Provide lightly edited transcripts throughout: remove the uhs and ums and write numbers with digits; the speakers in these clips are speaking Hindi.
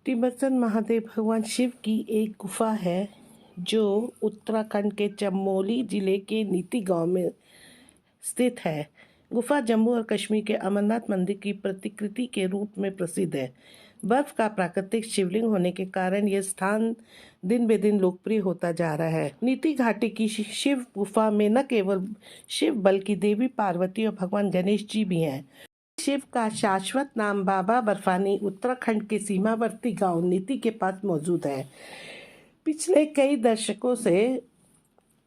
तिब्बतन महादेव भगवान शिव की एक गुफा है जो उत्तराखंड के चमोली जिले के नीति गांव में स्थित है। गुफा जम्मू और कश्मीर के अमरनाथ मंदिर की प्रतिकृति के रूप में प्रसिद्ध है। बर्फ का प्राकृतिक शिवलिंग होने के कारण यह स्थान दिन बे दिन लोकप्रिय होता जा रहा है। नीति घाटी की शिव गुफा में न केवल शिव बल्कि देवी पार्वती और भगवान गणेश जी भी हैं। शिव का शाश्वत नाम बाबा बर्फानी उत्तराखंड के सीमावर्ती गांव नीति के पास मौजूद है। पिछले कई दशकों से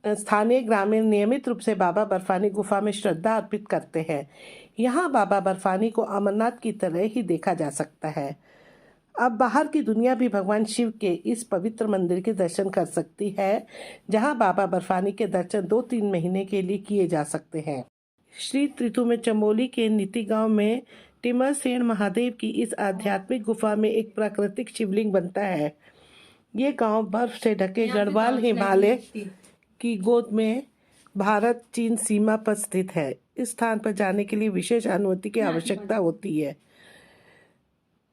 स्थानीय ग्रामीण नियमित रूप से बाबा बर्फानी गुफा में श्रद्धा अर्पित करते हैं। यहाँ बाबा बर्फानी को अमरनाथ की तरह ही देखा जा सकता है। अब बाहर की दुनिया भी भगवान शिव के इस पवित्र मंदिर के दर्शन कर सकती है, जहाँ बाबा बर्फानी के दर्शन 2-3 महीने के लिए किए जा सकते हैं। शीत ऋतु में चमोली के नीति गांव में टिमरसेन महादेव की इस आध्यात्मिक गुफा में एक प्राकृतिक शिवलिंग बनता है। ये गांव बर्फ से ढके गढ़वाल हिमालय की गोद में भारत चीन सीमा पर स्थित है। इस स्थान पर जाने के लिए विशेष अनुमति की आवश्यकता होती है।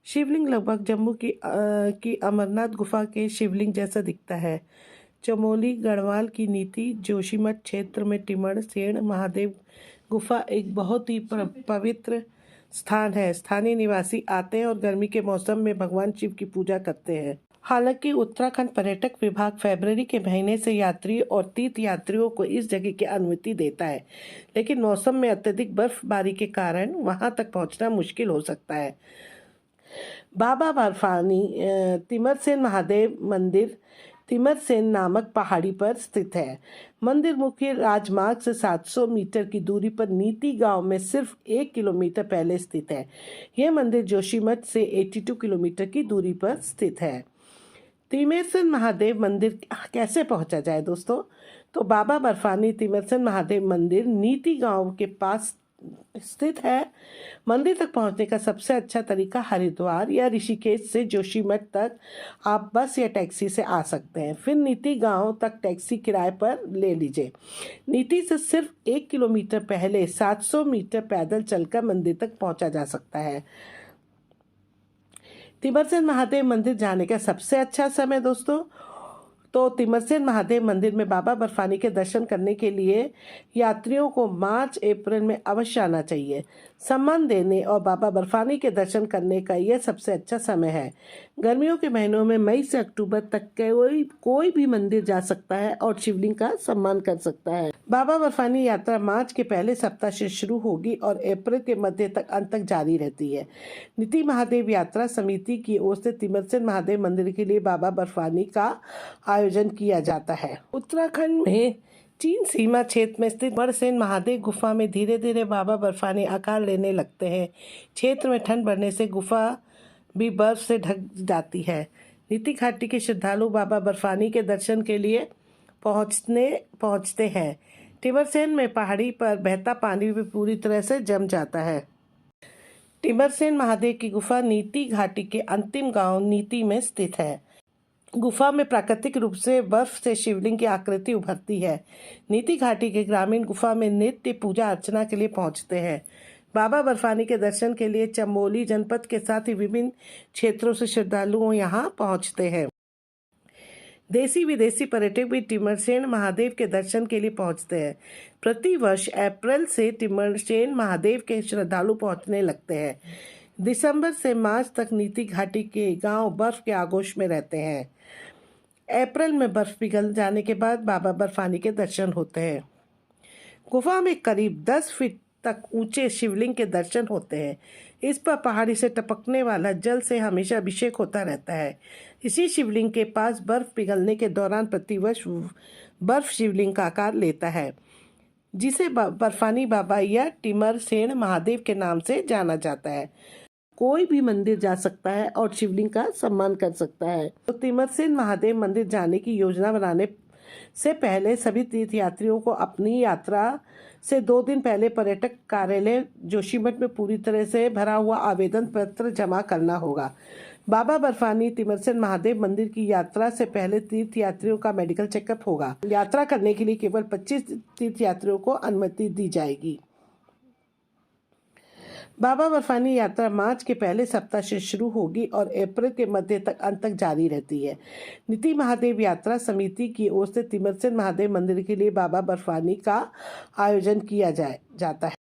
शिवलिंग लगभग जम्मू की अमरनाथ गुफा के शिवलिंग जैसा दिखता है। चमोली गढ़वाल की नीति जोशीमठ क्षेत्र में टिमरसेन महादेव गुफा एक बहुत ही पवित्र स्थान है। स्थानीय निवासी आते हैं और गर्मी के मौसम में भगवान शिव की पूजा करते हैं। हालांकि उत्तराखंड पर्यटक विभाग फरवरी के महीने से यात्री और तीर्थ यात्रियों को इस जगह की अनुमति देता है, लेकिन मौसम में अत्यधिक बर्फबारी के कारण वहां तक पहुंचना मुश्किल हो सकता है। बाबा बर्फानी तिमरसेन महादेव मंदिर तिमरसेन नामक पहाड़ी पर स्थित है। मंदिर मुख्य राजमार्ग से 700 मीटर की दूरी पर नीति गांव में सिर्फ 1 किलोमीटर पहले स्थित है। यह मंदिर जोशीमठ से 82 किलोमीटर की दूरी पर स्थित है। तिमरसेन महादेव मंदिर कैसे पहुंचा जाए दोस्तों? तो बाबा बर्फानी तिमरसेन महादेव मंदिर नीति गांव के पास स्थित है। मंदिर तक पहुंचने का सबसे अच्छा तरीका हरिद्वार या ऋषिकेश से जोशीमठ तक आप बस या टैक्सी से आ सकते हैं। फिर नीति गांव तक टैक्सी किराए पर ले लीजिए। नीति से सिर्फ 1 किलोमीटर पहले 700 मीटर पैदल चलकर मंदिर तक पहुंचा जा सकता है। तिमरसेन महादेव मंदिर जाने का सबसे अच्छा समय दोस्तों, तो तिमरसेन महादेव मंदिर में बाबा बर्फानी के दर्शन करने के लिए यात्रियों को मार्च-अप्रैल में अवश्य आना चाहिए। सम्मान देने और बाबा बर्फानी के दर्शन करने का यह सबसे अच्छा समय है। गर्मियों के महीनों में मई से अक्टूबर तक कोई भी मंदिर जा सकता है और शिवलिंग का सम्मान कर सकता है। बाबा बर्फानी यात्रा मार्च के पहले सप्ताह से शुरू होगी और अप्रैल के मध्य तक अंत तक जारी रहती है। नीति महादेव यात्रा समिति की ओर से तिमरसेन महादेव मंदिर के लिए बाबा बर्फानी का आयोजन किया जाता है। उत्तराखंड में चीन सीमा क्षेत्र में स्थित तिमरसेन महादेव गुफा में धीरे धीरे बाबा बर्फानी आकार लेने लगते हैं। क्षेत्र में ठंड बढ़ने से गुफा भी बर्फ से ढक जाती है। नीति घाटी के श्रद्धालु बाबा बर्फानी के दर्शन के लिए पहुंचते हैं। तिमरसेन में पहाड़ी पर बहता पानी भी पूरी तरह से जम जाता है। तिमरसेन महादेव की गुफा नीति घाटी के अंतिम गांव नीति में स्थित है। गुफा में प्राकृतिक रूप से बर्फ से शिवलिंग की आकृति उभरती है। नीति घाटी के ग्रामीण गुफा में नित्य पूजा अर्चना के लिए पहुंचते हैं। बाबा बर्फानी के दर्शन के लिए चमोली जनपद के साथ ही विभिन्न क्षेत्रों से श्रद्धालुओं यहां पहुंचते हैं। देसी विदेशी पर्यटक भी तिमरसेन महादेव के दर्शन के लिए पहुंचते हैं। प्रतिवर्ष अप्रैल से तिमरसेन महादेव के श्रद्धालु पहुंचने लगते हैं। दिसंबर से मार्च तक नीति घाटी के गांव बर्फ के आगोश में रहते हैं। अप्रैल में बर्फ पिघल जाने के बाद बाबा बर्फानी के दर्शन होते हैं। गुफा में करीब 10 फीट तक ऊंचे शिवलिंग के दर्शन होते हैं। इस पर पहाड़ी से टपकने वाला जल से हमेशा अभिषेक होता रहता है। इसी शिवलिंग के पास बर्फ पिघलने के दौरान प्रतिवर्ष बर्फ शिवलिंग का आकार लेता है, जिसे बर्फानी बाबा या तिमरसेन महादेव के नाम से जाना जाता है। कोई भी मंदिर जा सकता है और शिवलिंग का सम्मान कर सकता है। तो तिमरसेन महादेव मंदिर जाने की योजना बनाने से पहले सभी तीर्थयात्रियों को अपनी यात्रा से 2 दिन पहले पर्यटक कार्यालय जोशीमठ में पूरी तरह से भरा हुआ आवेदन पत्र जमा करना होगा। बाबा बर्फानी तिमरसेन महादेव मंदिर की यात्रा से पहले तीर्थयात्रियों का मेडिकल चेकअप होगा। यात्रा करने के लिए केवल 25 तीर्थयात्रियों को अनुमति दी जाएगी। बाबा बर्फानी यात्रा मार्च के पहले सप्ताह से शुरू होगी और अप्रैल के मध्य तक अंत तक जारी रहती है। नीति महादेव यात्रा समिति की ओर से तिमरसन महादेव मंदिर के लिए बाबा बर्फानी का आयोजन किया जाता है।